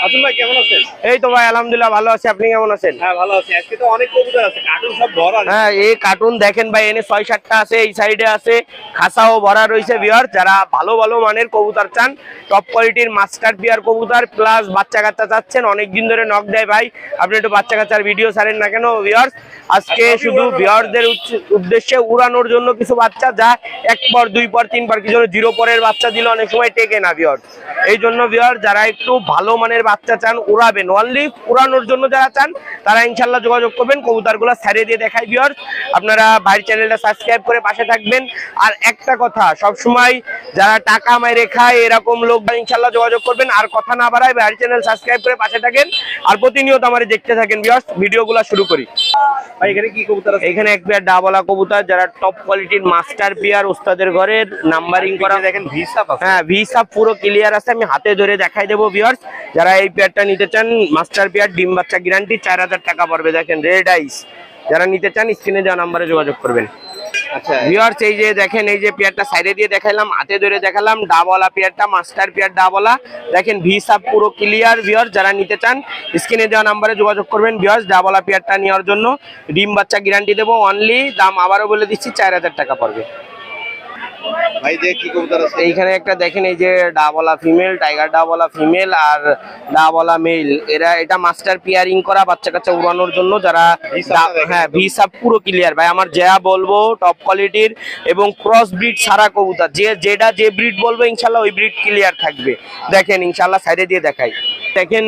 আসুন ভাই, কেমন আছেন? এই তো ভাই আলহামদুলিল্লাহ ভালো আছি, আপনি কেমন আছেন? হ্যাঁ ভালো আছি। আজকে তো অনেক কবুতর আছে, কার্টুন সব ভরা। হ্যাঁ, এই কার্টুন দেখেন ভাই, এনে 6-7টা আছে, এই সাইডে আছে, খাসাও ভরা রয়েছে। ভিউয়ার যারা ভালো ভালো মানের কবুতর চান, টপ কোয়ালিটির মাস্টার পিয়ার কবুতর প্লাস বাচ্চা কাচ্চা চাচ্ছেন, অনেকদিন ধরে নক দেয় ভাই আপনি একটু বাচ্চা কাচ্চার ভিডিও ছাড়েন না কেন। ভিউয়ার আজকে শুধু ভিউয়ারদের উদ্দেশ্যে উড়ানোর জন্য কিছু বাচ্চা, যা 1 পর 2 পর 3 পর কিছু 0 পরের বাচ্চা দিলে অনেক সময় টেকে না ভিউয়ার। এই জন্য ভিউয়ার যারা একটু ভালো মানের বাচ্চা চান, উড়াবেন, অনলি উড়ানোর জন্য যারা চান তারা ইনশাল্লাহ যোগাযোগ করবেন। কবুতরগুলো ছেড়ে দিয়ে দেখাই ভিউয়ার, আপনারা ভাইয়ের চ্যানেলটা সাবস্ক্রাইব করে পাশে থাকবেন। আর একটা কথা, সব সময় যারা টাকা মাইরে খায় এরকম লোক ইনশাল্লাহ যোগাযোগ করবেন। আর কথা না বাড়ায় ভাইয়ের চ্যানেল সাবস্ক্রাইব করে পাশে থাকেন আর প্রতিনিয়ত আমার দেখতে থাকেন ভিউয়ার। ভিডিওগুলো শুরু করি। ভাই এখানে কি কবুতর আছে? এখানে এক পেয়ার ডাবলা কবুতর, যারা টপ কোয়ালিটির মাস্টার পেয়ার, ওস্তাদের ঘরের নাম্বারিং করা। দেখেন ভিসাপ আছে। হ্যাঁ, ভিসাপ পুরো ক্লিয়ার আছে, আমি হাতে ধরে দেখাই দেবো ভিউয়ার্স। যারা এই পেয়ারটা নিতে চান, মাস্টার পেয়ার, ডিম বাচ্চা গ্যারান্টি, 4000 টাকা পড়বে। দেখেন রেড আইস, যারা নিতে চান স্ক্রিনে দেওয়া নাম্বারে যোগাযোগ করবেন। আচ্ছা ভিউয়ার্স এই যে দেখেন, এই যে পেয়ারটা সাইডে দিয়ে দেখাইলাম, হাতে ধরে দেখালাম, ডাবলা পেয়ারটা, মাস্টার পেয়ার ডাবলা। দেখেন ভিসাপ পুরো ক্লিয়ার। ভিউয়ার্স যারা নিতে চান স্ক্রিনে দেওয়া নাম্বারে যোগাযোগ করবেন। ভিউয়ার্স ডাবলা পেয়ারটা নেওয়ার জন্য ডিম বাচ্চা গ্যারান্টি দেবো, অনলি দাম আবারও বলে দিচ্ছি 4000 টাকা পড়বে। ভাই যে কি কবুতর আছে? এইখানে একটা দেখেন, এই যে ডাবলা ফিমেল, টাইগার ডাবলা ফিমেল আর ডাবলা মেল, এটা মাস্টার পিয়ারিং করা, বাচ্চা কাচ্চা উড়ানোর জন্য। যারা হ্যাঁ ভিসাপ পুরো ক্লিয়ার ভাই, আমার যা বলবো টপ কোয়ালিটির এবং ক্রস ব্রিড ছাড়া কবুতর, যে ব্রিড বলবো ইনশাল্লাহ ওই ব্রিড ক্লিয়ার থাকবে। দেখেন ইনশাল্লাহ সাইডে দিয়ে দেখাই। দেখেন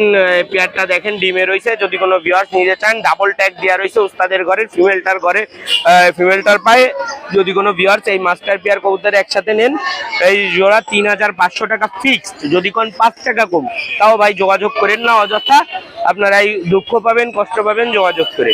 পেয়ারটা দেখেন ডিমে রয়েছে, যদি কোনো ভিউয়ার্স নিতে চান ডাবল ট্যাগ দেওয়া রয়েছে ওস্তাদের ঘরের, ফিমেলটার ঘরে, ফিমেলটার পায়ে। যদি কোনো ভিউয়ার্স এই মাস্টার পেয়ার কবুতর একসাথে নেন, এই জোড়া 3500 টাকা ফিক্সড। যদি কোন 5 টাকা কম, তাও ভাই যোগাযোগ করেন না অযথা, আপনারা এই দুঃখ পাবেন, কষ্ট পাবেন যোগাযোগ করে।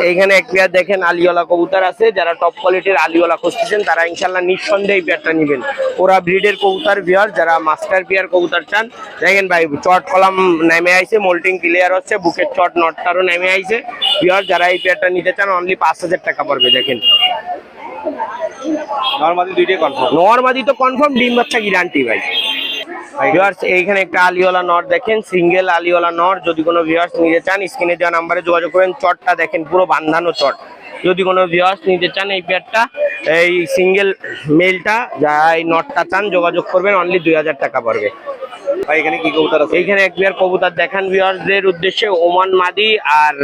এইখানে এক পেয়ার দেখেন আলিওয়ালা কবুতর আছে, যারা টপ কোয়ালিটির আলিওয়ালা খুঁজতেছেন তারা ইনশাল্লাহ নিঃসন্দেহে এই পেয়ারটা নেবেন। ওরা ব্রিডের কবুতর ভিউয়ার, যারা মাস্টার পেয়ার কবুতর চান। দেখেন ভাই চট কলাম নেমে আইছে, মোল্টিং ক্লিয়ার হচ্ছে, বুকের চট নটটারও নেমে আইছে ভিউয়ার। যারা এই পেয়ারটা নিতে চান অনলি 5000 টাকা পড়বে। দেখেন নরমাদি দুইটাই কনফার্ম। নরমাদি তো কনফার্ম, ডিম বাচ্চা গ্যারান্টি ভাই। ভিউয়ার্স এইখানে একটা আলিওয়ালা নট দেখেন, সিঙ্গেল আলিওয়ালা নট। যদি কোনো ভিউয়ার্স নিতে চান স্ক্রিনে দেওয়া নাম্বারে যোগাযোগ করেন। চটটা দেখেন পুরো বান্ধানো চট। যদি কোনো ভিউয়ার্স নিতে চান এই পেয়ারটা, এই সিঙ্গেল মেলটা, যারা এই নটটা চান যোগাযোগ করবেন, অনলি 2000 টাকা পড়বে। ভাই এখানে কি কবুতর আছে? এইখানে এক পেয়ার কবুতর দেখান ভিউয়ার্সদের উদ্দেশ্যে, ওমান মাদি আর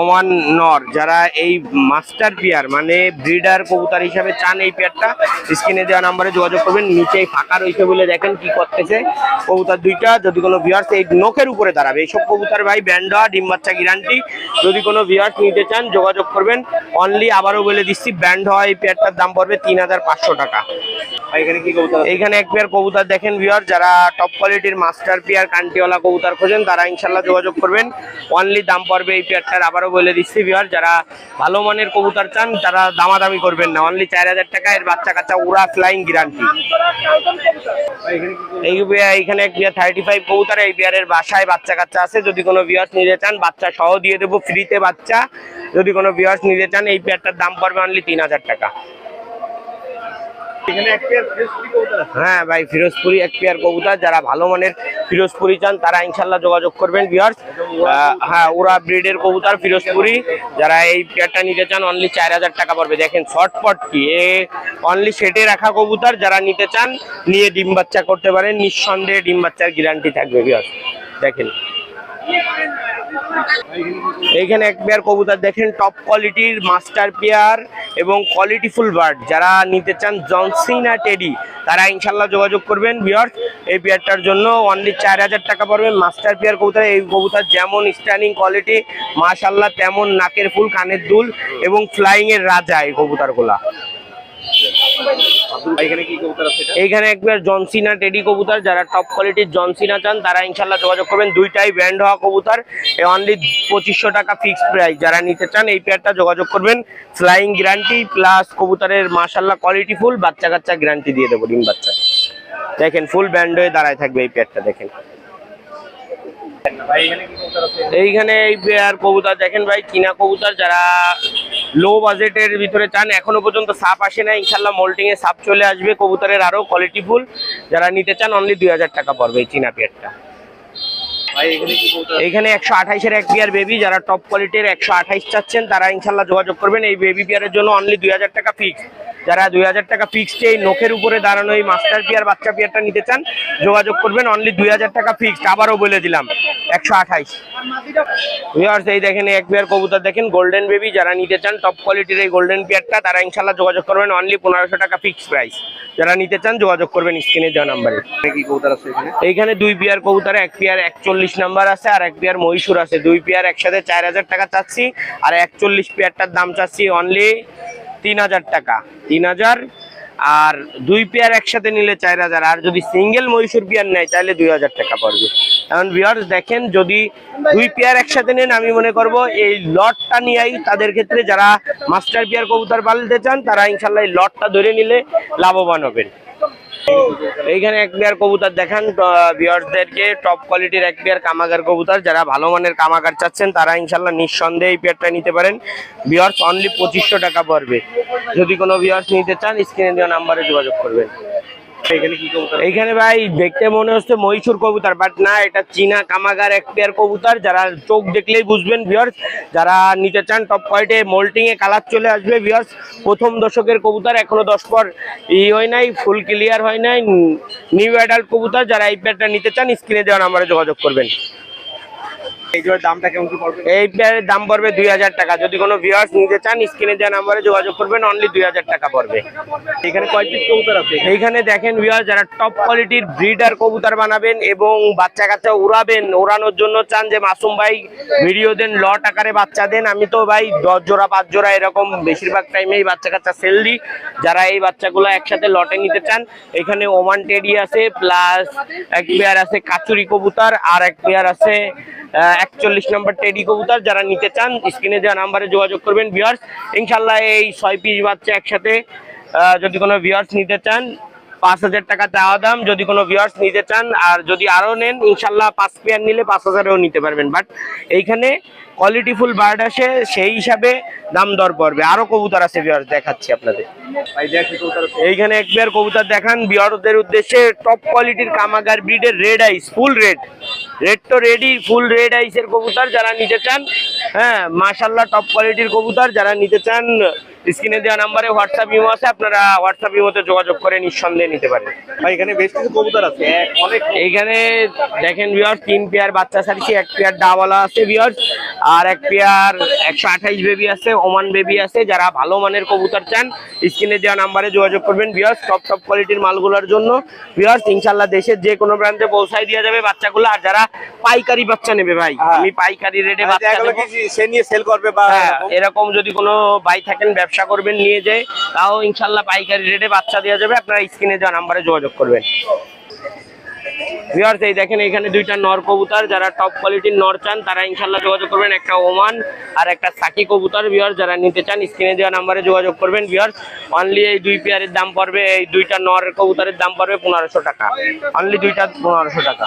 ওমান নর, যারা এই মাস্টার পেয়ার মানে ব্রিডার কবুতর হিসাবে চান এই পেয়ারটা, স্ক্রিনে দেওয়া নাম্বারে যোগাযোগ করবেন। নিচেই ফাঁকা রয়েছে বলে দেখেন কি করতেছে কবুতর দুইটা। যদি কোনো ভিউয়ার্স এই নখের উপরে দাঁড়াবে, এইসব কবুতর ভাই ব্যান্ড হওয়া, ডিম বাচ্চা গ্যারান্টি। যদি কোনো ভিউয়ার্স নিতে চান যোগাযোগ করবেন, অনলি আবারও বলে দিচ্ছি ব্যান্ড হওয়া এই পেয়ারটার দাম পড়বে 3500 টাকা। এখানে কি কবুতর? এইখানে এক পেয়ার কবুতর দেখেন ভিউয়ার, যারা টপ কোয়ালিটির মাস্টার পেয়ার কান্টিওয়ালা কবুতর খোঁজেন তারা ইনশাল্লাহ যোগাযোগ করবেন, অনলি দাম পড়বে এই পেয়ারটার আবারও বলে দিচ্ছি ভিউয়ার। যারা ভালো মানের কবুতর চান তারা দামাদামি করবেন না, অনলি 4000 টাকা, এর বাচ্চা কাচ্চা উড়া ফ্লাইং গ্যারান্টি। এইখানে এক পেয়ার 35 কবুতর, এই পেয়ারের বাসায় বাচ্চা কাচ্চা আছে। যদি কোনো ভিউয়ার্স নিতে চান বাচ্চা সহ দিয়ে দেবো ফ্রিতে বাচ্চা। যদি কোনো ভিউয়ার্স নিতে চান এই পেয়ারটার দাম পড়বে অনলি 3000 টাকা। হ্যাঁ ভাই ফিরোজপুরি এক পেয়ার কবুতর, যারা ভালো মানের ফিরোজপুরি চান তারা ইনশাল্লাহ যোগাযোগ করবেন ভিউয়ার্স। হ্যাঁ ওরা ব্রিডের কবুতর ফিরোজপুরি, যারা এই পেয়ারটা নিতে চান অনলি 4000 টাকা পড়বে। দেখেন শর্টপট কি, অনলি সেটে রাখা কবুতর, যারা নিতে চান নিয়ে ডিম বাচ্চা করতে পারেন, নিঃসন্দেহে ডিম বাচ্চার গ্যারান্টি থাকবে ভিউয়ার্স। দেখেন এইখানে এক পেয়ার কবুতর দেখেন, টপ কোয়ালিটির মাস্টার পেয়ার এবং কোয়ালিটিফুল বার্ড, যারা নিতে চান জনসিনা টেডি তারা ইনশাল্লাহ যোগাযোগ করবেন ভিউয়ার্স। এই পেয়ারটার জন্য অনলি 4000 টাকা পড়বে। মাস্টার পেয়ার কবুতর, এই কবুতর যেমন স্ট্যান্ডিং কোয়ালিটি মাশাআল্লাহ, তেমন নাকের ফুল, কানের দুল এবং ফ্লাইং এর রাজা এই কবুতরগুলা। এইখানে একবার জনসিনা টেডি কবুতর, যারা টপ কোয়ালিটির জনসিনা চান তারা ইনশাল্লাহ যোগাযোগ করবেন। দুইটাই ব্যান্ড হওয়া কবুতর, অনলি 2500 টাকা ফিক্সড প্রাইস। যারা নিতে চান এই পেয়ারটা যোগাযোগ করবেন, ফ্লাইং গ্যারান্টি প্লাস কবুতরের মাশাআল্লাহ কোয়ালিটি ফুল, বাচ্চা কাচ্চা গ্যারান্টি দিয়ে দেবো ডিম বাচ্চা। দেখেন ফুল ব্যান্ড হয়ে দাঁড়ায় থাকবে এই পেয়ারটা। দেখেন এইখানে এই পেয়ার কবুতর দেখেন ভাই, চীনা কবুতর, যারা লো বাজেটের ভিতরে চান, এখনো পর্যন্ত সাপ আসে না, ইনশাল্লাহ মোল্টিং এ সাপ চলে আসবে কবুতরের আরো কোয়ালিটি ফুল। যারা নিতে চান অনলি 2000 টাকা পড়বে এই চীনা পেয়ারটা। ভাই এখানে কি কবুতর আছে? এইখানে 128-এর এক পেয়ার বেবি, যারা টপ কোয়ালিটির 128 চাচ্ছেন তারা ইনশাল্লাহ যোগাযোগ করবেন। এই বেবি পেয়ারের জন্য অনলি 2000 টাকা ফিক্স। যারা 2000 টাকা ফিক্সড এই নখের উপরে দাঁড়ানো এই মাস্টার পেয়ার বাচ্চা পেয়ারটা নিতে চান যোগাযোগ করবেন, অনলি 2000 টাকা ফিক্সড। আবারও বলে দিলাম 128। ভিউয়ার্স এই দেখেন এক পেয়ার কবুতর দেখেন গোল্ডেন বেবি, যারা নিতে চান টপ কোয়ালিটির এই গোল্ডেন পেয়ারটা তারা ইনশাল্লাহ যোগাযোগ করবেন, অনলি 1500 টাকা ফিক্সড প্রাইস। যারা নিতে চান যোগাযোগ করবেন স্ক্রিনে দেওয়া নাম্বারে। এখানে কি কবুতর আছে এখানে? এইখানে 2 পেয়ার কবুতরে, এক পেয়ার 41 নাম্বার আছে আর এক পেয়ার মহীশূর আছে। 2 পেয়ার একসাথে 4000 টাকা চাচ্ছি, আর 41 পেয়ারটার দাম চাচ্ছি অনলি 3000 টাকা। 3000, আর 2 পেয়ার একসাথে নিলে 4000, আর যদি সিঙ্গেল মহীশূর পেয়ার নেয় তাহলে 2000 টাকা পড়বে। এখন ভিউয়ার্স দেখেন যদি 2 পেয়ার একসাথে নেন আমি মনে করব এই লটটা নিয়েই তাদের ক্ষেত্রে, যারা মাস্টার পেয়ার কবুতর পালতে চান তারা ইনশাল্লাহ এই লটটা ধরে নিলে লাভবান হবেন। এইখানে এক পেয়ার কবুতর দেখান ভিউয়ার্সদেরকে, টপ কোয়ালিটির এক পেয়ার কামাগার কবুতর, যারা ভালো মানের কামাগার চাচ্ছেন তারা ইনশাল্লাহ নিঃসন্দেহে এই পেয়ারটা নিতে পারেন। ভিউয়ার্স অনলি 2500 টাকা পড়বে। যদি কোনো ভিউয়ার্স নিতে চান স্ক্রিনে দেওয়া নাম্বারে যোগাযোগ করবেন। এখানে কি কবুতর? এইখানে ভাই দেখতে মনে হচ্ছে মহীশূর কবুতর, বাট না, এটা চীনা কামাগার এক পেয়ার কবুতর, যারা চোখ দেখলেই বুঝবেন ভিউয়ার্স। যারা নিতে চান টপ কোয়ালিটি মোল্টিং এ কালার চলে আসবে ভিউয়ার্স। প্রথম দশকের কবুতর, এখনো 10 পর হয় নাই, ফুল ক্লিয়ার হয় নাই, নিউ অ্যাডাল্ট কবুতর। যারা এই পেয়ারটা নিতে চান স্ক্রিনে দেওয়া নাম্বারে যোগাযোগ করবেন। এই জোড়ার দামটা কেমন কি পড়বে? এই পেয়ারের দাম পড়বে 2000 টাকা। যদি কোনো ভিউয়ার্স নিতে চান স্ক্রিনে দেওয়া নাম্বারে যোগাযোগ করবেন, অনলি 2000 টাকা পড়বে। এখানে কয় পিস কবুতর আছে? এইখানে দেখেন ভিউয়ার্স, যারা টপ কোয়ালিটির ব্রিডার কবুতর বানাবেন এবং বাচ্চা কাচ্চা উড়াবেন, ওড়ানোর জন্য চান যে মাসুম ভাই ভিডিও দেন, লট আকারে বাচ্চা দেন, আমি তো ভাই 10 জোড়া 5 জোড়া এরকম বেশিরভাগ টাইমেই বাচ্চা কাচ্চা সেল দিই। যারা এই বাচ্চাগুলো একসাথে লটে নিতে চান, এখানে ওমান টেডি আছে, প্লাস এক পেয়ার আছে কাচুরি কবুতর, আর এক পেয়ার আছে 41 নম্বর টেডি কবুতর। যারা নিতে চান স্ক্রিনে দেওয়া নাম্বারে যোগাযোগ করবেন ভিউয়ার্স। ইনশাল্লাহ এই 6 পিস বাচ্চা একসাথে যদি কোনো ভিউয়ার্স নিতে চান 5000 টাকা চাওয়া দাম। যদি কোনো ভিউয়ার্স নিতে চান আর যদি আরো নেন ইনশাল্লাহ 5 পেয়ার নিলে 5000এও নিতে পারবেন। বাট এইখানে কোয়ালিটিফুল বার্ড আসে, সেই হিসাবে দাম দর পড়বে। আরো কবুতর আছে ভিউয়ার্স, দেখাচ্ছি আপনাদের। ভাই দেখ কি কবুতর আছে? এইখানে এক পেয়ার কবুতর দেখান ভিউয়ারদের উদ্দেশ্যে, টপ কোয়ালিটির কামাগার ব্রিডের রেড আইস, ফুল রেড, রেড তো রেডি, ফুল রেড আইসের কবুতর। যারা নিতে চান, হ্যাঁ মাশাআল্লাহ টপ কোয়ালিটির কবুতর, যারা নিতে চান স্ক্রিনে দেওয়া নাম্বারে হোয়াটসঅ্যাপ ইমো আছে, আপনারা হোয়াটসঅ্যাপ ইমোতে যোগাযোগ করে নিঃসন্দেহে নিতে পারেন। ভাই এখানে বেশ কিছু কবুতর আছে, অনেক। এইখানে দেখেন ভিউয়ার্স 3 পেয়ার বাচ্চা ছাড়ছি, এক পেয়ার ডাওয়ালা আছে ভিউয়ার্স, আর এক পেয়ার 128 বেবি আছে, ওমান বেবি আছে। যারা ভালো মানের কবুতর চান স্ক্রিনে দেওয়া নাম্বারে যোগাযোগ করবেন ভিউয়ার্স, টপ কোয়ালিটির মালগুলোর জন্য ভিউয়ার্স। ইনশাআল্লাহ দেশের যে কোনো প্রান্তে পৌঁছায় দেওয়া যাবে বাচ্চাগুলো। আর যারা পাইকারি বাচ্চা নেবে ভাই, আমি পাইকারি রেটে বাচ্চা দেব, সে নিয়ে সেল করবে বা এরকম যদি কোনো ভাই থাকেন ব্যবসা করবেন নিয়ে যায়, তাও ইনশাআল্লাহ পাইকারি রেটে বাচ্চা দেওয়া যাবে। আপনারা স্ক্রিনে দেওয়া নাম্বারে যোগাযোগ করবেন ভিউয়ার্স। এই দেখেন এখানে 2টা নর কবুতর, যারা টপ কোয়ালিটির নর চান তারা ইনশাআল্লাহ যোগাযোগ করবেন। একটা ওমান আর একটা সাকি কবুতর ভিউয়ার্স। যারা নিতে চান স্ক্রিনে দেওয়া নাম্বারে যোগাযোগ করবেন ভিউয়ার্স। অনলি এই 2 পেয়ারের দাম পড়বে, এই 2টা নর কবুতরের দাম পড়বে 1500 টাকা, অনলি 2টা 1500 টাকা।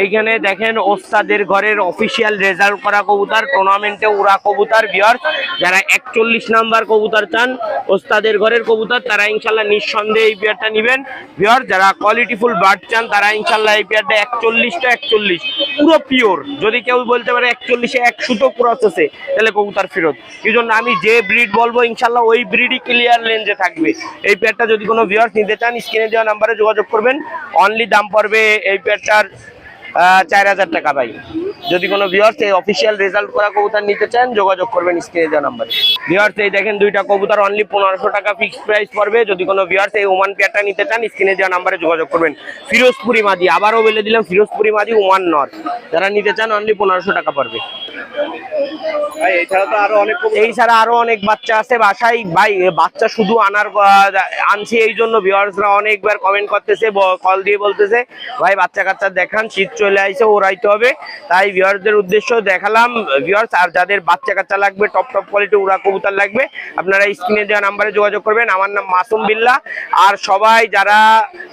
এইখানে দেখেন ওস্তাদের ঘরের অফিসিয়াল রেজাল্ট করা কবুতর, টুর্নামেন্টে উড়া কবুতর ভিউয়ার্স। যারা 41 নাম্বার কবুতর চান ওস্তাদের ঘরের কবুতর, তারা ইনশাআল্লাহ নিঃসন্দেহে এই পেয়ারটা নেবেন ভিউয়ার্স। যারা কোয়ালিটিফুল বার্ড চান তারা ইনশাআল্লাহ এই পেয়ারটা 41 পুরো পিওর। যদি কেউ বলতে পারে 41-এ 1 সুতো ক্রস আছে তাহলে কবুতর ফেরত। এই জন্য আমি যে ব্রিড বলবো ইনশাআল্লাহ ওই ব্রিডই ক্লিয়ার লেন্সে থাকবে। এই পেয়ারটা যদি কোনো ভিউয়ার্স নিতে চান স্ক্রিনে দেওয়া নাম্বারে যোগাযোগ করবেন, অনলি দাম পড়বে এই পেয়ারটার 4000 টাকা ভাই। যদি কোনো ভিউয়ার্স এই অফিসিয়াল রেজাল্ট করা কবুতর নিতে চান যোগাযোগ করবেন স্ক্রিনে দেওয়া নাম্বারে ভিউয়ার্স। এই দেখেন 2টা কবুতর অনলি 1500 টাকা ফিক্সড প্রাইস পড়বে। যদি কোনো ভিউয়ার্স এই ওমান পেয়ারটা নিতে চান স্ক্রিনে দেওয়া নাম্বারে যোগাযোগ করবেন। ফিরোজপুরি মাদি, আবারও বলে দিলাম ফিরোজপুরি মাদি ওমান নর, যারা নিতে চান অনলি 1500 টাকা পড়বে। ভাই এছাড়া তো আরো অনেক কবুতর, এই ছাড়া আরো অনেক বাচ্চা আছে বাসায় ভাই। বাচ্চা শুধু আনছি এই জন্য ভিউয়ার্সরা অনেকবার কমেন্ট করতেছে, কল দিয়ে বলতেছে ভাই বাচ্চা কাচ্চা দেখান, শীত চলে আইছে ওরাইতে হবে। তাই ভিউয়ারদের উদ্দেশ্য দেখালাম ভিউয়ার্স। আর যাদের বাচ্চা কাচ্চা লাগবে, টপ কোয়ালিটি উড়া কবুতর লাগবে, আপনারা স্ক্রিনে দেওয়া নাম্বারে যোগাযোগ করবেন। আমার নাম মাসুম বিল্লাহ। আর সবাই যারা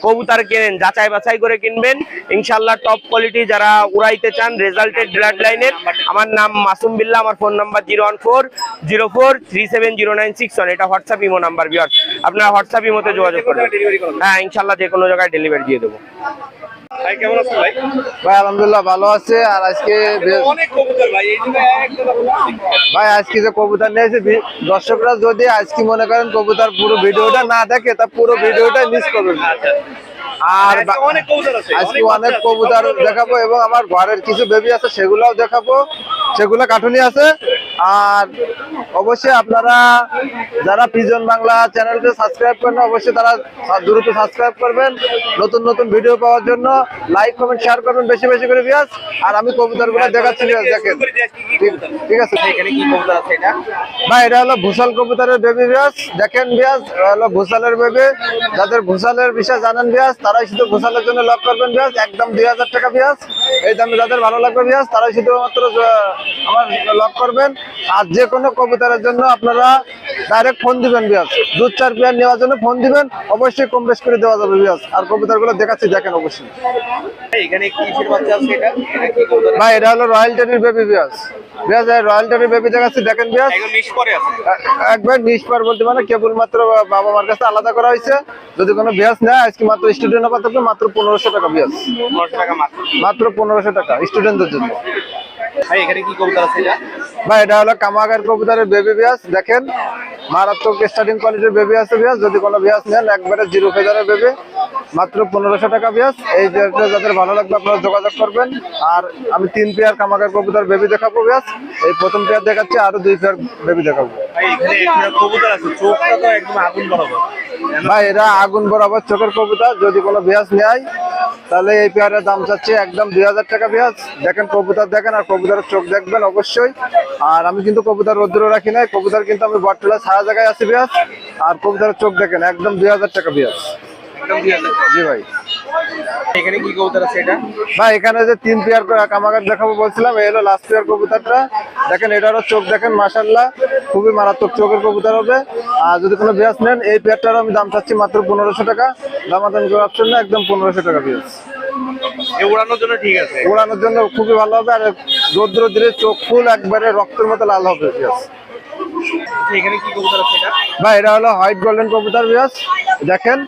কবুতর কেনেন যাচাই বাছাই করে কিনবেন ইনশাল্লাহ। টপ কোয়ালিটি যারা উড়াইতে চান রেজাল্টেড ব্লাড লাইনের, আমার নাম মাসুম বিল্লাহ। আমার ফোন নাম্বার 01404370961। এটা হোয়াটসঅ্যাপ ইমো নাম্বার ভিউয়ার্স, আপনারা হোয়াটসঅ্যাপ ইমোতে যোগাযোগ করবেন। হ্যাঁ ইনশাল্লাহ যে কোনো জায়গায় ডেলিভারি দিয়ে দেবো। ভাই কেমন আছেন ভাই? ভাই আলহামদুলিল্লাহ ভালো আছে। আর আজকে অনেক কবুতর ভাই, এই জন্য ভাই আজকে যে কবুতর নিয়েছে দর্শকরা যদি আজকে মনে করেন কবুতর পুরো ভিডিওটা না দেখে তা পুরো ভিডিওটা মিস করবেন। আর অনেক কবুতর আছে, আজকে অনেক কবুতর দেখাবো এবং আমার ঘরের কিছু বেবি আছে সেগুলোও দেখাবো, সেগুলো কার্টুনই আছে। আর অবশ্যই আপনারা যারা পিজন বাংলা চ্যানেলকে সাবস্ক্রাইব করেন অবশ্যই তারা দ্রুত সাবস্ক্রাইব করবেন নতুন নতুন ভিডিও পাওয়ার জন্য। লাইক কমেন্ট শেয়ার করবেন বেশি বেশি করে বিয়াস। আর আমি কবুতরগুলো দেখাচ্ছি বিয়াস, দেখেন। ঠিক আছে, এখানে কি কবুতর আছে এটা? ভাই এটা হলো ভুসাল কবুতরের বেবি বিয়াস, দেখেন বিয়াস হলো ভুসালের বেবি। যাদের ভুসালের বিষয় জানেন বিয়াস তারাই শুধু ভুসালের জন্য লক করবেন বিয়াস, একদম 2000 টাকা বিয়াস। এই দামে যাদের ভালো লাগবে বিয়াস তারাই শুধুমাত্র আমার লক করবেন। আর যে কোনো কবুতরের জন্য আপনারা ডাইরেক্ট ফোন দিবেন বিয়াস, 2-4 পেয়ার নেওয়ার জন্য ফোন দিবেন, অবশ্যই কম বেশ করে দেওয়া যাবে বিয়াস। আর কবুতরগুলো দেখাচ্ছি দেখেন অবশ্যই। এখানে কি কিসের বাচ্চা আছে এটা? এটা কি কবুতর? ভাই এটা হলো রয়্যাল টেনির বেবি বিয়াস। বিয়াস রয়্যাল টেনির বেবি দেখাচ্ছি দেখেন বিয়াস, একদম মিক্স করে আছে। একবার নিষ্পার বলতে মানে কেবলমাত্র বাবা মার কাছে আলাদা করা হয়েছে। যদি কোনো বিয়াস নেয় আজকে মাত্র স্টুডেন্ট পাঠাবে মাত্র 1500 টাকা বিয়াস, 1500 টাকা মাত্র। মাত্র 1500 টাকা স্টুডেন্টদের জন্য। ভাই এখানে কি কবুতর আছে এটা? ভাই এটা হলো কামাগার কবুতরের বেবি বিয়াস, দেখেন মারাত্মক স্টার্টিং কোয়ালিটির বেবি আছে বিয়াস। যদি কোনো বিয়াস নেন একবারে জিরো ফেজারের বেবি, মাত্র 1500 টাকা বিয়াস। এই যাদের ভালো লাগবে আপনারা যোগাযোগ করবেন। আর আমি 3 পেয়ার কামাগার কবুতর বেবি দেখাবো বিয়াস। এই প্রথম পেয়ার দেখাচ্ছি, আরো 2 পেয়ার বেবি দেখাবো। ভাই এখানে একটা কবুতর আছে, চোখটা তো একদম আগুন বরাবর। ভাই এরা আগুন বরাবর চোখের কবুতর। যদি কোনো বিয়াস নেয় তাহলে এই পেয়ারের দাম চাচ্ছে একদম 2000 টাকা বিয়াস। দেখেন কবুতর দেখেন আর কবুতরের চোখ দেখবেন অবশ্যই। আর আমি কিন্তু কবুতর রোদ্র রাখি নাই, কবুতর কিন্তু আমি বটতলা ছায়া জায়গায় আছি বিয়াস। আর কবুতরের চোখ দেখেন একদম 2000 টাকা বিয়াস। একদম 2000। জি ভাই। এখানে কি কবুতর আছে এটা? ভাই এখানে যে 3 পেয়ার কামাগার দেখাবো বলছিলাম, এই হলো লাস্ট পেয়ার কবুতরটা। দেখেন এটারও চোখ দেখেন মাশাআল্লাহ, খুবই মারাত্মক চোখের কবুতর হবে। আর যদি কোনো বিয়াস নেন এই পেয়ারটারও আমি দাম চাচ্ছি মাত্র 1500 টাকা, দামাদামি করার অপশন না, একদম 1500 টাকা বিয়াস। এই উড়ানোর জন্য ঠিক আছে, উড়ানোর জন্য খুবই ভালো হবে। আর রৌদ্র দিলে চোখ ফুল একবারে রক্তের মতো লাল হবে বিয়াস। এখানে কি কবুতর আছে এটা? ভাই এটা হলো হোয়াইট গোল্ডেন কবুতর বিয়াস, দেখেন।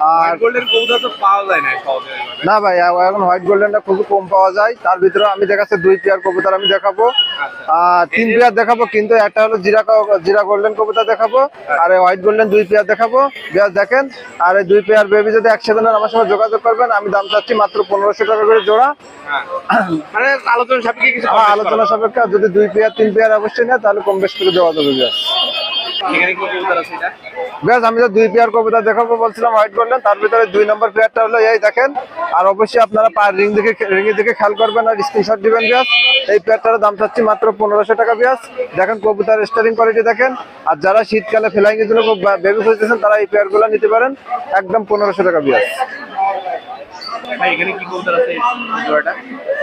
আর গোল্ডেন কবুতর তো পাওয়া যায় না সহজে। না ভাই এখন হোয়াইট গোল্ডেনটা খুবই কম পাওয়া যায়। তার ভিতরে আমি দেখাচ্ছি 2 পেয়ার কবুতর আমি দেখাবো, আর 3 পেয়ার দেখাবো। কিন্তু একটা হলো জিরা গোল্ডেন কবুতর দেখাবো, আর হোয়াইট গোল্ডেন 2 পেয়ার দেখাবো বিয়াস। দেখেন আর এই 2 পেয়ার বেবি যদি একসাথে নেন আমার সঙ্গে যোগাযোগ করবেন। আমি দাম চাচ্ছি মাত্র 1500 টাকা করে জোড়া। মানে আলোচনা সাপেক্ষে কিছু আলোচনা সাপেক্ষে যদি 2 পেয়ার 3 পেয়ার অবশ্যই নেয় তাহলে কম বেশ করে দেওয়া যাবে বিয়াস। এখানে কি কবুতর আছে এটা? বেশ আমি তো 2 পেয়ার কবুতর দেখাবো বলছিলাম হোয়াইট গোল্ডেন, তার ভিতরে 2 নম্বর পেয়ারটা হলো এই দেখেন। আর অবশ্যই আপনারা পার রিং দেখে খেয়াল করবেন আর স্ক্রিনশট দিবেন বিয়াস। এই পেয়ারটার দাম চাচ্ছি মাত্র 1500 টাকা বিয়াস। দেখেন কবুতর স্টারিং কোয়ালিটি দেখেন। আর যারা শীতকালে ফ্লাইং এর জন্য বেবি খুঁজতেছেন তারা এই পেয়ারগুলো নিতে পারেন, একদম 1500 টাকা বিয়াস। ভাই এখানে কি কবুতর আছে জোড়াটা?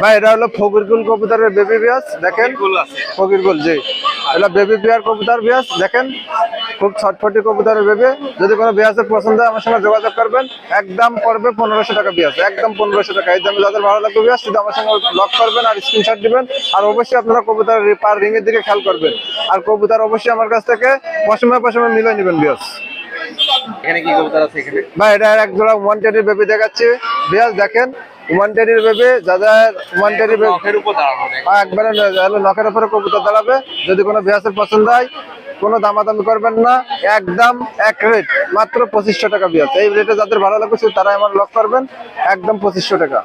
ভাই এটা হলো ফকিরগুল কবুতরের বেবি বিয়াস, দেখেন ফুল আছে। ফকিরগুল জি, এটা বেবি পেয়ার কবুতর বিয়াস। দেখেন খুব ছটফটি কবুতরের বেবি। যদি কোনো বিয়াসের পছন্দ হয় আমার সঙ্গে যোগাযোগ করবেন, একদম পড়বে 1500 টাকা বিয়াস, একদম 1500 টাকা। এই দামে যাদের ভালো লাগবে বিয়াস শুধু আমার সঙ্গে লক করবেন আর স্ক্রিনশট দিবেন। আর অবশ্যই আপনারা কবুতর পার রিং এর দিকে খেয়াল করবেন। আর কবুতর অবশ্যই আমার কাছ থেকে পশমে মিলিয়ে নেবেন বিয়াস। এখানে কি কবুতর আছে এখানে? ভাই এটা এক জোড়া ওয়ান্টেডের বেবি দেখাচ্ছি বিয়াস। দেখেন ওয়ান্টেডের বেবি, যাদের ওয়ান্টেডের বেবি নখের উপর দাঁড়ানো একবারে নখের উপরে কবুতর দাঁড়াবে। যদি কোনো বিয়াসের পছন্দ হয় কোনো দামাদামি করবেন না, একদম এক রেট মাত্র 2500 টাকা বিয়াস। এই রেটে যাদের ভালো লাগবে তারা আমার লক করবেন, একদম 2500 টাকা।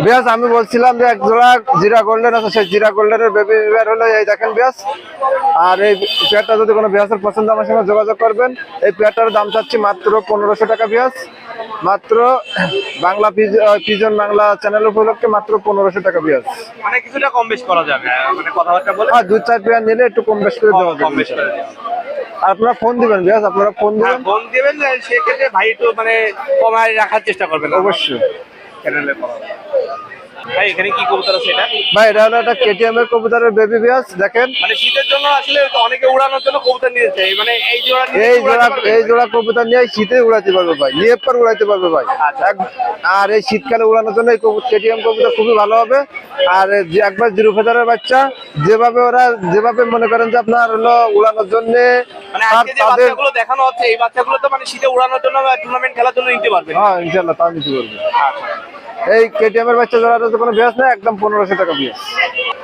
বিয়াস আমি বলছিলাম যে এক জোড়া জিরা গোল্ডেন আছে, সেই জিরা গোল্ডেনের বেবি পেয়ার হলো এই দেখেন বিয়াস। আর এই পেয়ারটা যদি কোনো বিয়াসের পছন্দ আমার সঙ্গে যোগাযোগ করবেন। এই পেয়ারটার দাম চাচ্ছি মাত্র 1500 টাকা বিয়াস, মাত্র বাংলা পিজন বাংলা চ্যানেল উপলক্ষে মাত্র 1500 টাকা বিয়াস। মানে কিছুটা কম বেশ করা যাবে, মানে কথাবার্তা বলে। আর 2-4 পেয়ার নিলে একটু কম বেশ করে দেওয়া কম বেশ যাবে। করে দেওয়া। আর আপনারা ফোন দিবেন বিয়াস, আপনারা ফোন দিবেন ফোন দিবেন, সেক্ষেত্রে ভাই একটু মানে কমায় রাখার চেষ্টা করবেন অবশ্যই। চ্যানেলে। ভাই এখানে কি কবুতর আছে এটা? ভাই এটা হলো একটা কেটিএম এর কবুতরের বেবি বিয়াস, দেখেন মানে শীতের জন্য আসলে অনেকে উড়ানোর জন্য কবুতর নিয়েছে, মানে এই জোড়া নিয়ে এই জোড়া কবুতর নিয়ে শীতে উড়াতে পারবে ভাই, নিয়ে পর উড়াইতে পারবে ভাই। আচ্ছা। আর এই শীতকালে উড়ানোর জন্য এই কেটিএম কবুতর খুবই ভালো হবে। আর যে একবার জিরো ফেদারের বাচ্চা যেভাবে মনে করেন যে আপনার হলো উড়ানোর জন্য, মানে আজকে যে বাচ্চাগুলো দেখানো হচ্ছে এই বাচ্চাগুলো তো মানে শীতে উড়ানোর জন্য বা টুর্নামেন্ট খেলার জন্য নিতে পারবেন। হ্যাঁ ইনশাআল্লাহ তা নিতে পারবে। আচ্ছা এই কেটিএম এর বাচ্চা জোড়াটা কোনো বিয়াস না, একদম 1500 টাকা বিয়াস।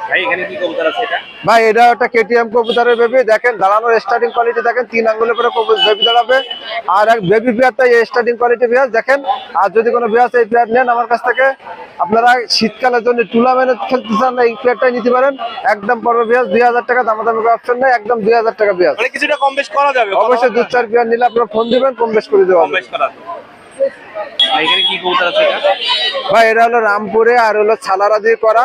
ভাই এখানে কি কবুতর আছে এটা? ভাই এটা একটা কেটিএম কবুতরের বেবি, দেখেন দাঁড়ানোর স্টার্টিং কোয়ালিটি দেখেন, 3 আঙ্গুলের করে বেবি দাঁড়াবে। আর এক বেবি পেয়ারটা এই স্টার্টিং কোয়ালিটি বিয়াস দেখেন। আর যদি কোনো বিয়াস এই পেয়ার নেন আমার কাছ থেকে, আপনারা শীতকালের জন্য টুর্নামেন্টে খেলতে চান এই পেয়ারটাই নিতে পারেন। একদম পড়বে বিয়াস 2000 টাকা, দামাদামি অপশন নেই, একদম 2000 টাকা বিয়াস। মানে কিছুটা কম বেশ করা যাবে? অবশ্যই 2-4 পেয়ার নিলে আপনারা ফোন দিবেন, কম বেশ করে দেওয়া কম বেশ করা যাবে। ভাই এখানে কি কবুতর আছে এটা? ভাই এটা হলো রামপুরে আর হলো ছালারা দিয়ে করা।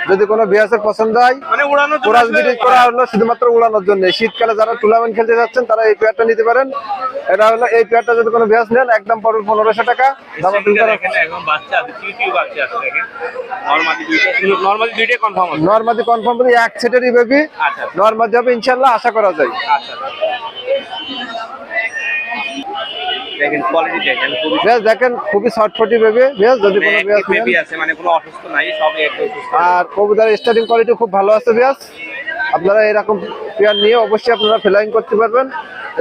যদি কোনো বিয়াসের পছন্দ হয়, মানে উড়ানোর জন্য কোরাস ব্রিডিং করা হলো শুধুমাত্র উড়ানোর জন্য। শীতকালে যারা টুর্নামেন্ট খেলতে যাচ্ছেন তারা এই পেয়ারটা নিতে পারেন। এটা হলো এই পেয়ারটা যদি কোনো বিয়াস নেন একদম পড়বে 1500 টাকা। এখানে এখন বাচ্চা আছে, চিউ বাচ্চা আছে দেখেন। নরমালি দুইটা কনফার্ম আছে। নরমালি কনফার্ম করে এক সেটেরই বেবি। আচ্ছা নরমালি হবে ইনশাআল্লাহ, আশা করা যায়। আচ্ছা দেখেন কোয়ালিটি দেখেন, খুবই বেশ দেখেন খুবই শর্টফটি বেবি। বেশ যদি কোনো বিয়াস নেন, বেবি আছে, মানে কোনো অসুস্থ নাই, সবই একদম সুস্থ। আর কবুতরের স্টার্টিং কোয়ালিটি খুব ভালো আছে বিয়াস। আপনারা এরকম পেয়ার নিয়ে অবশ্যই আপনারা ফ্লাইং করতে পারবেন।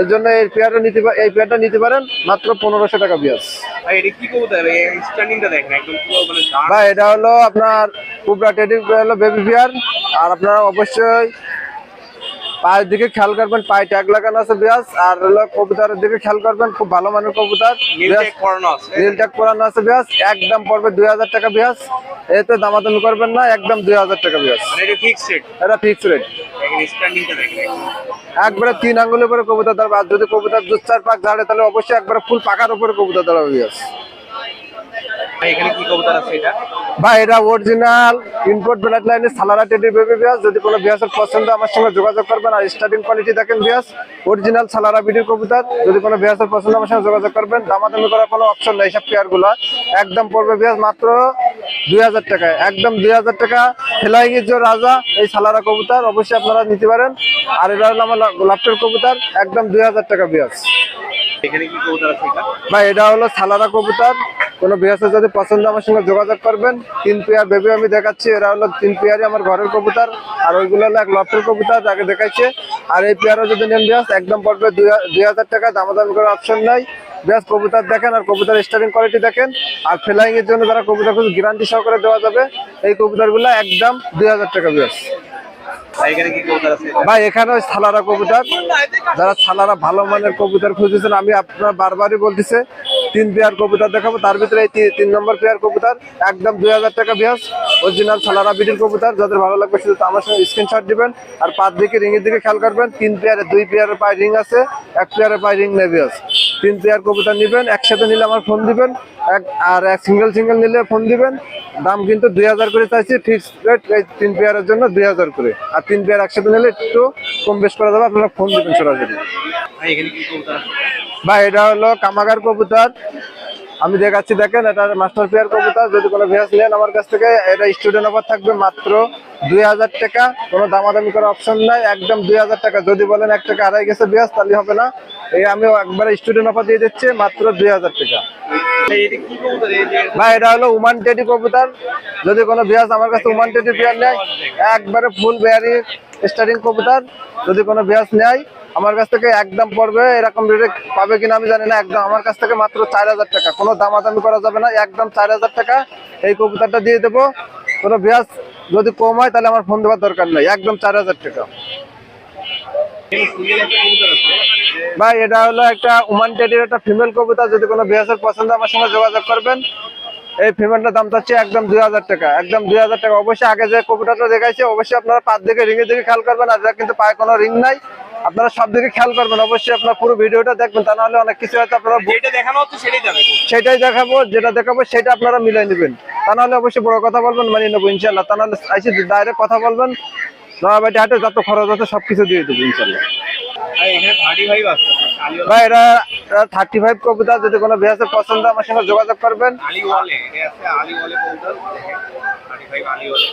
এর জন্য এই পেয়ারটা নিতে পারেন মাত্র 1500 টাকা বিয়াস। ভাই এটা কি কবুতর? এই স্ট্যান্ডিংটা দেখেন একদম পুরো মানে দাঁড়। ভাই এটা হলো আপনার কুবরা টেডি হলো বেবি পেয়ার। আর আপনারা অবশ্যই পায়ের দিকে খেয়াল করবেন, পায়ে ট্যাগ লাগানো আছে বিয়াস। আর হলো কবুতরের দিকে খেয়াল করবেন, খুব ভালো মানের কবুতর, নীল ট্যাগ পরানো আছে। নীল ট্যাগ পরানো আছে বিয়াস। একদম পড়বে 2000 টাকা বিয়াস। এতে দামাদামি করবেন না, একদম 2000 টাকা বিয়াস। মানে এটা ফিক্সড রেট? এটা ফিক্স রেট। দেখেন স্ট্যান্ডিংটা দেখেন একবারে 3 আঙ্গুলের উপরে কবুতর দাঁড়াবে। আর যদি কবুতর 2-4 পাক দাঁড়ায় তাহলে অবশ্যই একবারে ফুল পাকার উপরে কবুতর দাঁড়াবে বিয়াস। ভাই এখানে কি কবুতর আছে এটা? ভাই এটা অরিজিনাল ইম্পোর্ট ব্লাড লাইনের সালারা টেডি বেবি বিয়াস। যদি কোনো বিয়াসের পছন্দ আমার সঙ্গে যোগাযোগ করবেন। আর স্টার্টিং কোয়ালিটি দেখেন বিয়াস, অরিজিনাল সালারা বিডির কবুতর। যদি কোনো বিয়াসের পছন্দ আমার সঙ্গে যোগাযোগ করবেন। দামাদামি করার কোনো অপশন নেই, সব পেয়ারগুলো একদম পড়বে বিয়াস মাত্র 2000 টাকায়। একদম 2000 টাকা। ফ্লাইং এর যে রাজা এই সালারা কবুতর অবশ্যই আপনারা নিতে পারেন। আর এটা হলো আমার লাফটের কবুতর, একদম 2000 টাকা বিয়াস। এখানে কি কবুতর আছে এটা? ভাই এটা হলো সালারা কবুতর। কোনো বিয়াসের যদি পছন্দ আমার সঙ্গে যোগাযোগ করবেন। 3 পেয়ার বেবি আমি দেখাচ্ছি, এরা হলো 3 পেয়ারই আমার ঘরের কবুতর। আর ওইগুলো হলো এক লফটের কবুতর যাকে দেখাইছে। আর এই পেয়ারও যদি নেন বিয়াস একদম পড়বে 2000 টাকা, দামাদামি করার অপশন নাই বিয়াস। কবুতর দেখেন আর কবুতর স্টার্টিং কোয়ালিটি দেখেন। আর ফ্লাইং এর জন্য যারা কবুতর খুব গ্যারান্টি সহকারে দেওয়া যাবে এই কবুতরগুলো একদম 2000 টাকা বিয়াস। ভাই এখানে কি কবুতর আছে এটা? ভাই এখানে ওই সালারা কবুতর, যারা সালারা ভালো মানের কবুতর খুঁজেছেন, আমি আপনার বারবারই বলতেছে 3 পেয়ার কবুতর দেখাবো। তার ভিতরে এই 3 নম্বর পেয়ার কবুতর একদম 2000 টাকা বিয়াস। অরিজিনাল সালারা বিডির কবুতর। যাদের ভালো লাগবে শুধু আমার সঙ্গে স্ক্রিনশট দিবেন। আর পাঁচ দিকে রিং এর দিকে খেয়াল করবেন। 3 পেয়ারে 2 পেয়ারের পায়ে রিং আছে, 1 পেয়ারের পায়ে রিং নেই বিয়াস। 3 পেয়ার কবুতর নিবেন, একসাথে নিলে আমার ফোন দিবেন। আর সিঙ্গেল নিলে ফোন দিবেন। দাম কিন্তু 2000 করে চাইছি, ফিক্সড রেট। এই 3 পেয়ারের জন্য 2000 করে। আর 3 পেয়ার একসাথে নিলে একটু কম বেশ করা যাবে, আপনারা ফোন দিবেন সরাসরি। ভাই এখানে কি কবুতর আছে? ভাই এটা হলো কামাগার কবুতর, আমি দেখাচ্ছি দেখেন। এটা মাস্টার পেয়ার কবুতর। যদি কোনো ভিয়াস নেন আমার কাছ থেকে, এটা স্টুডেন্ট অফার থাকবে মাত্র 2000 টাকা। কোনো দামাদামি করার অপশন নাই, একদম 2000 টাকা। যদি বলেন 1 টাকা হারাই গেছে ভিয়াস তাহলে হবে না। এই আমি একবারে স্টুডেন্ট অফার দিয়ে দিচ্ছি মাত্র 2000 টাকা। ভাই এটা হলো উমান টেডি কবুতর। যদি কোনো ভিয়াস আমার কাছে উমান টেডি পেয়ার নেয়, একবারে ফুল বেয়ারি স্টার্টিং কবুতর। যদি কোনো ভিয়াস নেয় আমার কাছ থেকে একদম পড়বে, এরকম রেটে পাবে কিনা আমি জানি না, একদম আমার কাছ থেকে মাত্র 4000 টাকা। কোনো দামাদামি করা যাবে না, একদম 4000 টাকা এই কবুতরটা দিয়ে দেবো। কোনো ভিয়াস যদি কম হয় তাহলে আমার ফোন দেওয়ার দরকার নেই, একদম 4000 টাকা। ভাই এটা হলো একটা উমান টেডির একটা ফিমেল কবুতর। যদি কোনো ভিয়াসের পছন্দ আমার সঙ্গে যোগাযোগ করবেন। এই ফিমেলটার দাম চাচ্ছে একদম 2000 টাকা, একদম 2000 টাকা। অবশ্যই আগে যে কবুতরটা দেখাইছে অবশ্যই আপনারা পাঁচ দিকে রিং এর দিকে খেয়াল করবেন। আর এটা কিন্তু পায়ে কোনো রিং নাই, আপনারা সব দিকে খেয়াল করবেন। অবশ্যই আপনার পুরো ভিডিওটা দেখবেন, তা নাহলে অনেক কিছু হয়তো আপনারা যেটা দেখানো হচ্ছে সেটাই যাবে। সেটাই দেখাবো, যেটা দেখাবো সেটা আপনারা মিলাই নেবেন। তা নাহলে অবশ্যই বড় কথা বলবেন, মানিয়ে নেবো ইনশাল্লাহ। তা নাহলে ডাইরেক্ট কথা বলবেন, নয়াবাটি হাটে যত খরচ আছে সবকিছু দিয়ে দেবো ইনশাল্লাহ। আর এখানে 35 আছে আলিওয়ালা। ভাই এটা 35 কবুতর, যদি কোনো ভিউয়ার্সের পছন্দ আমার সঙ্গে যোগাযোগ করবেন। আলিওয়ালে এটা আছে, আলিওয়ালে কবুতর দেখেন 35 আলিওয়ালে।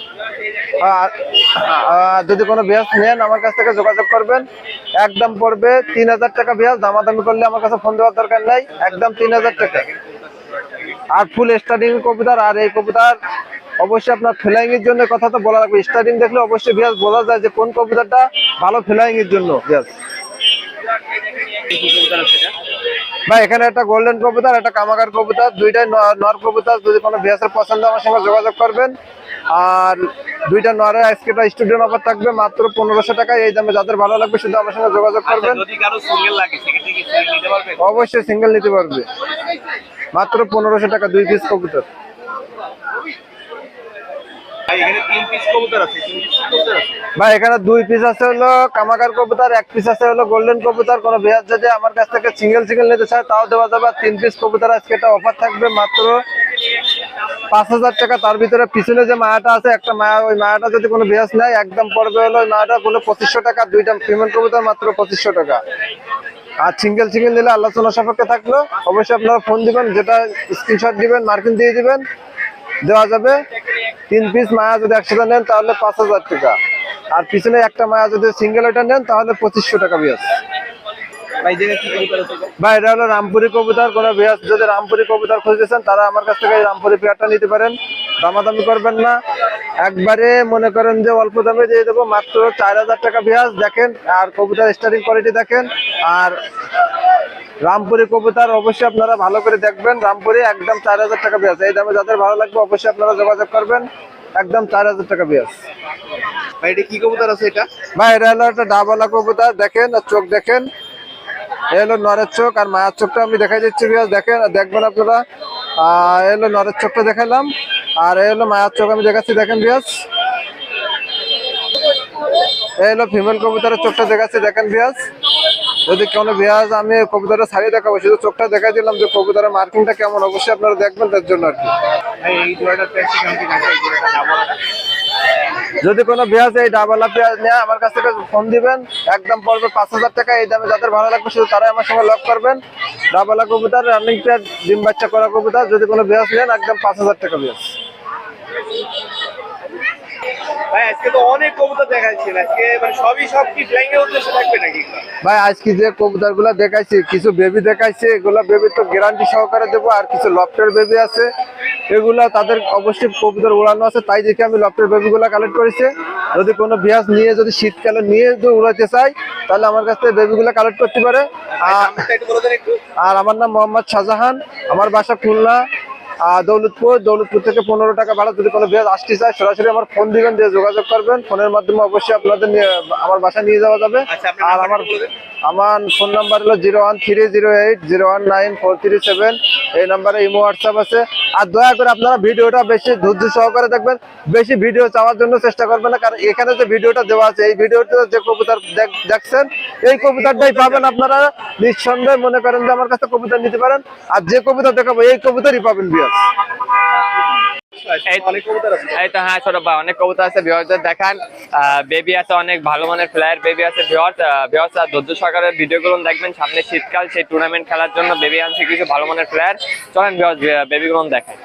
যদি কোনো ভিউয়ার্স নেন আমার কাছ থেকে যোগাযোগ করবেন। একদম পড়বে 3000 টাকা ভিউয়ার্স, দামাদামি করলে আমার কাছে ফোন দেওয়ার দরকার নাই, একদম 3000 টাকা। আর ফুল স্টার্টিং কবুতর। আর এই কবুতর অবশ্যই আপনার ফ্লাইং এর জন্য কথা তো বলা লাগবে, স্টার্টিং দেখলে অবশ্যই ভিউয়ার্স বোঝা যায় যে কোন কবুতরটা ভালো ফ্লাইং এর জন্য ভিউয়ার্স। ভাই এখানে একটা গোল্ডেন কবুতর, একটা কামাগার কবুতর, দুইটাই নর কবুতর। যদি কোনো ভিউয়ার্সের পছন্দ আমার সঙ্গে যোগাযোগ করবেন। আর দুইটা নরে আজকে স্টুডেন্ট অফার থাকবে মাত্র 1500 টাকা। এই দামে যাদের ভালো লাগবে শুধু আমার সঙ্গে যোগাযোগ করবেন। যদি কারো সিঙ্গেল লাগে সেক্ষেত্রে কি সিঙ্গেল নিতে পারবে? অবশ্যই সিঙ্গেল নিতে পারবে, মাত্র 1500 টাকা 2 পিস কবুতর। ভাই এখানে 3 পিস কবুতর আছে, 3 পিস কবুতর আছে। ভাই এখানে 2 পিস আছে হলো কামাগার কবুতর, 1 পিস আছে হলো গোল্ডেন কবুতর। কোনো ভিউয়ার যদি আমার কাছ থেকে সিঙ্গেল নিতে চায় তাও দেওয়া যাবে। 3 পিস কবুতর আজকে এটা অফার থাকবে মাত্র 5000 টাকা। তার ভিতরে পিছনে যে মায়াটা আছে একটা মায়া, ওই মায়াটা যদি কোনো ভিউয়ার নেয় একদম পড়বে হলো ওই মায়াটা হলো 2500 টাকা। দুইটা ফিমেল কবুতর মাত্র 2500 টাকা। আর সিঙ্গেল নিলে আলোচনা সাপেক্ষে থাকলো। অবশ্যই আপনারা ফোন দিবেন, যেটা স্ক্রিনশট দিবেন মার্কিং দিয়ে দিবেন, দেওয়া যাবে। 3 পিস মায়া যদি একসাথে নেন তাহলে 5000 টাকা। আর পিছনে একটা মায়া যদি সিঙ্গেল ওটা নেন তাহলে 2500 টাকা ভিউয়ার্স। ভাই দেখে কি কবুতর আছে? ভাই এটা হলো রামপুরি কবুতর। কোনো ভিউয়ার্স যদি রামপুরি কবুতর খুঁজতেছেন তারা আমার কাছ থেকে এই রামপুরি পেয়ারটা নিতে পারেন। দামাদামি করবেন না, একবারে মনে করেন যে অল্প দামে দিয়ে দেবো মাত্র 4000 টাকা ভিউয়ার্স। দেখেন আর কবুতর স্টার্টিং কোয়ালিটি দেখেন। আর রামপুরি কবুতর অবশ্যই আপনারা ভালো করে দেখবেন। রামপুরি একদম 4000 টাকা ভিউয়ার্স। এই দামে যাদের ভালো লাগবে অবশ্যই আপনারা যোগাযোগ করবেন, একদম 4000 টাকা ভিউয়ার্স। ভাই এটা কি কবুতর আছে এটা? ভাই এটা হলো একটা ডাবলা কবুতর। দেখেন আর চোখ দেখেন, এই হলো নরের চোখ। আর মায়ের চোখটা আমি দেখাই দিচ্ছি ভিউয়ার্স, দেখেন দেখবেন আপনারা। এই হলো নরের চোখটা দেখালাম, আর এই হলো মায়ের চোখ আমি দেখাচ্ছি, দেখেন ভিউয়ার্স। এই হলো ফিমেল কবুতরের চোখটা দেখাচ্ছি, দেখেন ভিউয়ার্স। যদি কোনো ভিউয়ার্স আমি কবুতরের ছাড়িয়ে দেখাবো, শুধু চোখটা দেখাই দিলাম যে কবুতরের মার্কিংটা কেমন, অবশ্যই আপনারা দেখবেন তার জন্য আর কি। ভাই এই জোড়াটার প্রাইস কেমন কি আছে? এই জোড়াটা ডাবলাটা যদি কোনো ভিউয়ার্স এই ডাবলা পেঁয়াজ নেয় আমার কাছ থেকে ফোন দিবেন, একদম পড়বে 5000 টাকা। এই দামে যাদের ভালো লাগবে শুধু তারাই আমার সঙ্গে লক করবেন। ডাবলা কবুতর, রানিং পেয়ার, ডিম বাচ্চা করা কবুতর। যদি কোনো ভিউয়ার্স নেন একদম 5000 টাকা ভিউয়ার্স। ভাই আজকে তো অনেক কবুতর দেখাচ্ছেন, আজকে মানে সব কি ফ্লাইং এর উদ্দেশ্যে থাকবে নাকি? ভাই আজকে যে কবুতর গুলা দেখাইছি, কিছু বেবি দেখাইছে, এগুলা বেবি তো গ্যারান্টি সহকারে দেবো। আর কিছু লফটের বেবি আছে, এগুলা তাদের অবশ্যই কবুতর উড়ানো আছে, তাই দেখে আমি লফটের বেবি গুলা কালেক্ট করেছি। যদি কোনো ভিউয়ার্স নিয়ে যদি শীতকালে নিয়ে যদি উড়াইতে চাই তাহলে আমার কাছ থেকে বেবি গুলা কালেক্ট করতে পারে। আর আমার নাম মোহাম্মদ শাহজাহান, আমার বাসা খুলনা দৌলতপুর থেকে 15 টাকা ভাড়া। যদি কোনো ভিউয়ার্স আসতে চায় সরাসরি আমার ফোন দিবেন, দিয়ে যোগাযোগ করবেন। ফোনের মাধ্যমে অবশ্যই আপনাদের আমার বাসা নিয়ে যাওয়া যাবে। আর আমার ফোন নাম্বার হলো 01308019437। এই নাম্বারে ইমো হোয়াটসঅ্যাপ আছে। আর দয়া করে আপনারা ভিডিওটা বেশি ধৈর্য সহকারে দেখবেন, বেশি ভিডিও চাওয়ার জন্য চেষ্টা করবেন না। কারণ এখানে যে ভিডিওটা দেওয়া আছে, এই ভিডিওতে যে কবুতর দেখছেন এই কবুতরটাই পাবেন আপনারা। নিঃসন্দেহে মনে করেন যে আমার কাছে কবুতর নিতে পারেন। আর যে কবুতর দেখাবো এই কবুতরই পাবেন ভিউয়ার্স। এই তো হ্যাঁ ছোট ভাই, অনেক কবুতর আছে ভিউয়ারদের দেখান। বেবি আছে, অনেক ভালো মানের ফ্লায়ার বেবি আছে ভিউয়ার্স। আর ধৈর্য সহকারে ভিডিওগুলো দেখবেন। সামনে শীতকাল, সেই টুর্নামেন্ট খেলার জন্য বেবি আনছে কিছু ভালো মানের ফ্লায়ার। চলেন ভিউয়ার্স বেবিগুলো দেখান।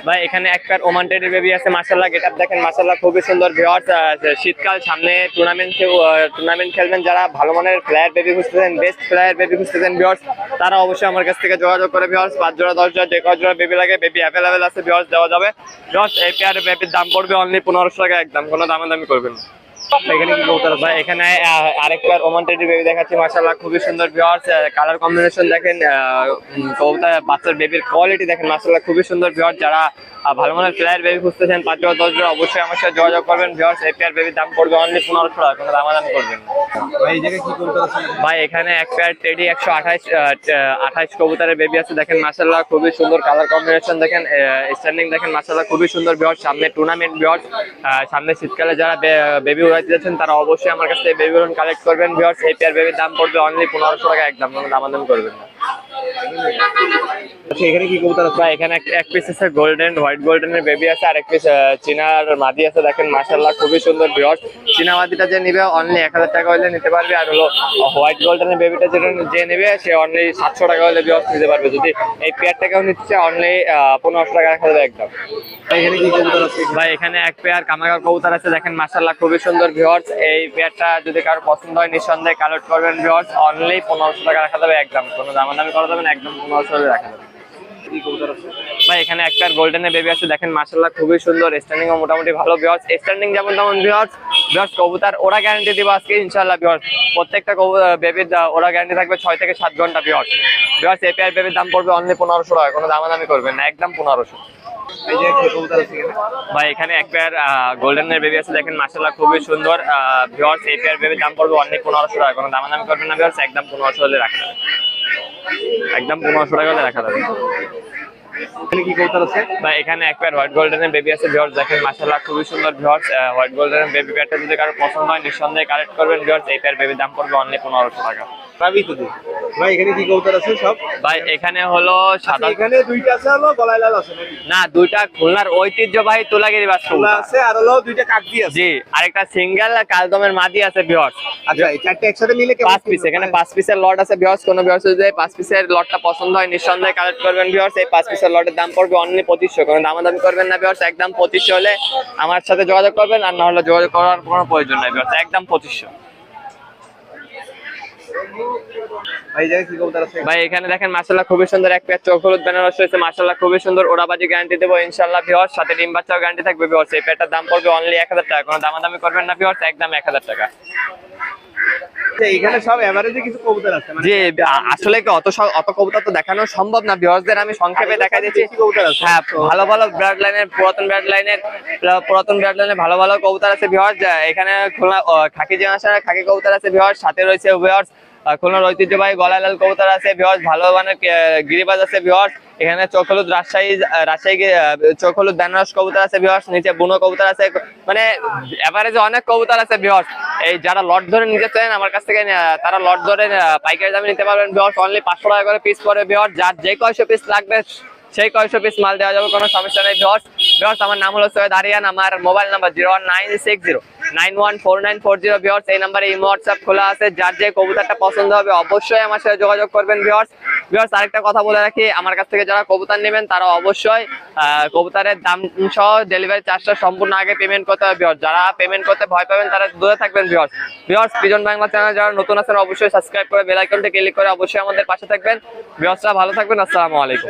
ভাই এখানে এক প্যার ওমান টেডি বেবি আছে, মাশাআল্লাহ গেটআপ দেখেন, মাশাআল্লাহ খুবই সুন্দর ভিউয়ার্স। শীতকাল সামনে, টুর্নামেন্ট খেলবেন যারা ভালো মানের ফ্লায়ার বেবি খুঁজতেছেন, বেস্ট ফ্লায়ার বেবি খুঁজতেছেন ভিউয়ার্স, তারা অবশ্যই আমার কাছ থেকে যোগাযোগ করে ভিউয়ার্স। 5 জোড়া 10 জোড়া যে কয় জোড়া বেবি লাগে বেবি অ্যাভেলেবেল আছে ভিউয়ার্স, দেওয়া যাবে ভিউয়ার্স। এই পেয়ার বেবির দাম পড়বে অনলি 1500 টাকা, একদম কোনো দামাদামি করবেন না। এখানে কি কবুতর ভাই? এখানে আরেক পেয়ার ওমান টেডি বেবি দেখাচ্ছি, মাশাআল্লাহ খুবই সুন্দর ভিউয়ার্স। কালার কম্বিনেশন দেখেন, কবুতর বাচ্চার বেবির কোয়ালিটি দেখেন, মাশাআল্লাহ খুবই সুন্দর ভিউয়ার্স। যারা ভালো মানের ফ্লায়ার বেবি খুঁজতেছেন 5 জোড়া 10 জোড়া অবশ্যই আমার সাথে যোগাযোগ করবেন ভিউয়ার্স। এই পেয়ার বেবির দাম পড়বে অনলি 1500 টাকা, কোনো দামাদামি করবেন না। ভাই এই জায়গায় কি কবুতর আছে? ভাই এখানে এক পেয়ার টেডি 128 কবুতরের বেবি আছে, দেখেন মাশাআল্লাহ খুবই সুন্দর কালার কম্বিনেশন দেখেন, স্ট্যান্ডিং দেখেন, মাশাআল্লাহ খুবই সুন্দর ভিউয়ার্স। সামনে টুর্নামেন্ট ভিউয়ার্স, সামনে শীতকালে যারা বেবি উড়াইতে যাচ্ছেন তারা অবশ্যই আমার কাছ থেকে বেবিগুলো কালেক্ট করবেন ভিউয়ার্স। এই পেয়ার বেবির দাম পড়বে অনলি 1500 টাকা, একদম কোনো দামাদামি করবেন না। আচ্ছা এখানে কি কবুতর আছে? ভাই এখানে এক পিস আছে গোল্ডেন, হোয়াইট গোল্ডেনের বেবি আছে, আর এক পিস চীনার মাদি আছে। দেখেন মাশাআল্লাহ খুবই সুন্দর ভিউয়ার্স। চীনা মাদিটা যে নিবে অনলি 1000 টাকা হলে নিতে পারবে, আর হলো হোয়াইট গোল্ডেনের বেবিটা যেটা যে নেবে সে অনলি 700 টাকা হলে ভিউয়ার্স নিতে পারবে। যদি এই পেয়ারটাকেও নিচ্ছে অনলি 1500 টাকা রাখা যাবে একদম। এখানে কি কবুতর আছে? ভাই এখানে এক পেয়ার কামাগার কবুতর আছে। দেখেন মাশাআল্লাহ খুবই সুন্দর ভিউয়ার্স। এই পেয়ারটা যদি কারো পছন্দ হয় নিঃসন্দেহে কালেক্ট করবেন ভিউয়ার্স। অনলি 1500 টাকা রাখা যাবে একদম, কোনো দামাদামি করা যাবে না, একদম 1500 টাকা রাখা যাবে। কি কবুতর আছে? ভাই এখানে এক পেয়ার গোল্ডেনের বেবি আছে। দেখেন মাশাআল্লাহ খুবই সুন্দর, স্ট্যান্ডিং ও মোটামুটি ভালো ভিউয়ার্স। স্ট্যান্ডিং যেমন তেমন ভিউয়ার্স। কবুতর ওরা গ্যারান্টি দিব আজকে ইনশাআল্লাহ ভিউয়ার্স। প্রত্যেকটা বেবির ওরা গ্যারান্টি থাকবে 6 থেকে 7 ঘন্টা ভিউয়ার্স। এই পেয়ার বেবির দাম পড়বে অনলি 1500 টাকা, কোনো দামাদামি করবেন না, একদম 1500। এই যে কি কবুতর আছে এখানে? ভাই এখানে এক পেয়ার গোল্ডেনের বেবি আছে। দেখেন মাশাআল্লাহ খুবই সুন্দর ভিউয়ার্স। এই পেয়ার বেবির দাম পড়বে অনলি 1500 টাকা, কোনো দামাদামি করবেন না ভিউয়ার্স, একদম 1500 হলে রাখা যাবে, একদম 1500 টাকা হলে রাখা যাবে। এখানে কি কবুতর আছে? ভাই এখানে এক পেয়ার হোয়াইট গোল্ডেনের বেবি আছে ভিউয়ার্স। দেখেন মাশাআল্লাহ খুবই সুন্দর ভিউয়ার্স। হোয়াইট গোল্ডেনের বেবি পেয়ারটা যদি কারো পছন্দ হয় নিঃসন্দেহে কালেক্ট করবেন ভিউয়ার্স। এই পেয়ার বেবির দাম পড়বে অনলি 1500 টাকা। পাবি তো তুই। ভাই এখানে কি কবুতর আছে সব? ভাই এখানে হলো সাদা, এখানে দুইটা আছে, হলো গলায় লাল আছে নাকি? না দুইটা খুলনার ঐতিহ্যবাহী তুলাগিরি বাচ্চা খোলা আছে, আর হলো দুইটা কাকদি আছে। জি, আরেকটা সিঙ্গেল কালদমের মাদি আছে ভিউয়ার্স। আচ্ছা এই চারটে একসাথে মিলে কেমন? 5 পিস, এখানে 5 পিসের লট আছে ভিউয়ার্স। কোন ভিউয়ার্স যদি 5 পিসের লটটা পছন্দ হয় নিঃসন্দেহে কালেক্ট করবেন ভিউয়ার্স। এই 5 পিসের লটের দাম পড়বে অনলি 2500, কোনো দামাদামি করবেন না ভিউয়ার্স, একদম 2500 হলে আমার সাথে যোগাযোগ করবেন, আর না হলে যোগাযোগ করার কোনো প্রয়োজন নাই ভিউয়ার্স, একদম 2500। ভাই জায়গায় কি কবুতর আছে? ভাই এখানে দেখেন মাশাআল্লাহ খুবই সুন্দর এক পেয়ার চোখ হলুদ বেনারস রয়েছে। মাশাআল্লাহ খুবই সুন্দর, ওড়াবাজি গ্যারান্টি দেবো ইনশাআল্লাহ ভিউয়ার্স, সাথে ডিম বাচ্চাও গ্যারান্টি থাকবে ভিউয়ার্স। এই পেয়ারটার দাম পড়বে অনলি 1000 টাকা, কোনো দামাদামি করবেন না ভিউয়ার্স, একদম 1000 টাকা। এখানে সব এভারেজে কিছু কবুতর আছে মানে? জি, আসলে কি অত কবুতর তো দেখানো সম্ভব না ভিউয়ার্সদের, আমি সংক্ষেপে দেখা দিচ্ছি। কবুতর আছে? হ্যাঁ, ভালো ভালো ব্রাড লাইনের, পুরাতন ব্রাড লাইনের ভালো ভালো কবুতর আছে ভিউয়ার্স। এখানে খুলনা খাকি জেনারেশনের খাকি কবুতর আছে ভিউয়ার্স, সাথে রয়েছে ভিউয়ার্স খুলনার ঐতিহ্যবাহী গলায় লাল কবুতর আছে ভিউয়ার্স, ভালো মানের গিরিবাজ আছে ভিউয়ার্স। এখানে চোখ হলুদ রাজশাহী চোখ হলুদ বেনারস কবুতর আছে ভিউয়ার্স, নিচে বুনো কবুতর আছে, মানে এভারেজে অনেক কবুতর আছে ভিউয়ার্স। এই যারা লট ধরে নিতে চান আমার কাছ থেকে তারা লট ধরে পাইকারি দামে নিতে পারবেন ভিউয়ার্স। অনলি 500 টাকা করে পিস পড়বে ভিউয়ার্স। যার যে কয়শো পিস লাগবে সেই কয়শো পিস মাল দেওয়া যাবে, কোনো সমস্যা নেই ভিউয়ার্স। আমার নাম হলো সৈয়দ আরিয়ান, আমার মোবাইল নাম্বার 01960914940 ভিউয়ার্স। এই নাম্বারে ইমো হোয়াটসঅ্যাপ খোলা আছে। যার যে কবুতরটা পছন্দ হবে অবশ্যই আমার সাথে যোগাযোগ করবেন ভিউয়ার্স। আরেকটা কথা বলে রাখি, আমার কাছ থেকে যারা কবুতর নেবেন তারা অবশ্যই কবুতরের দাম সহ ডেলিভারি চার্জটা সম্পূর্ণ আগে পেমেন্ট করতে হবে ভিউয়ার্স। যারা পেমেন্ট করতে ভয় পাবেন তারা দূরে থাকবেন ভিউয়ার্স। পিজন বাংলা চ্যানেল যারা নতুন আছেন অবশ্যই সাবস্ক্রাইব করে বেল আইকনটা ক্লিক করে অবশ্যই আমাদের পাশে থাকবেন ভিউয়ার্সরা। ভালো থাকবেন, আসসালামু আলাইকুম।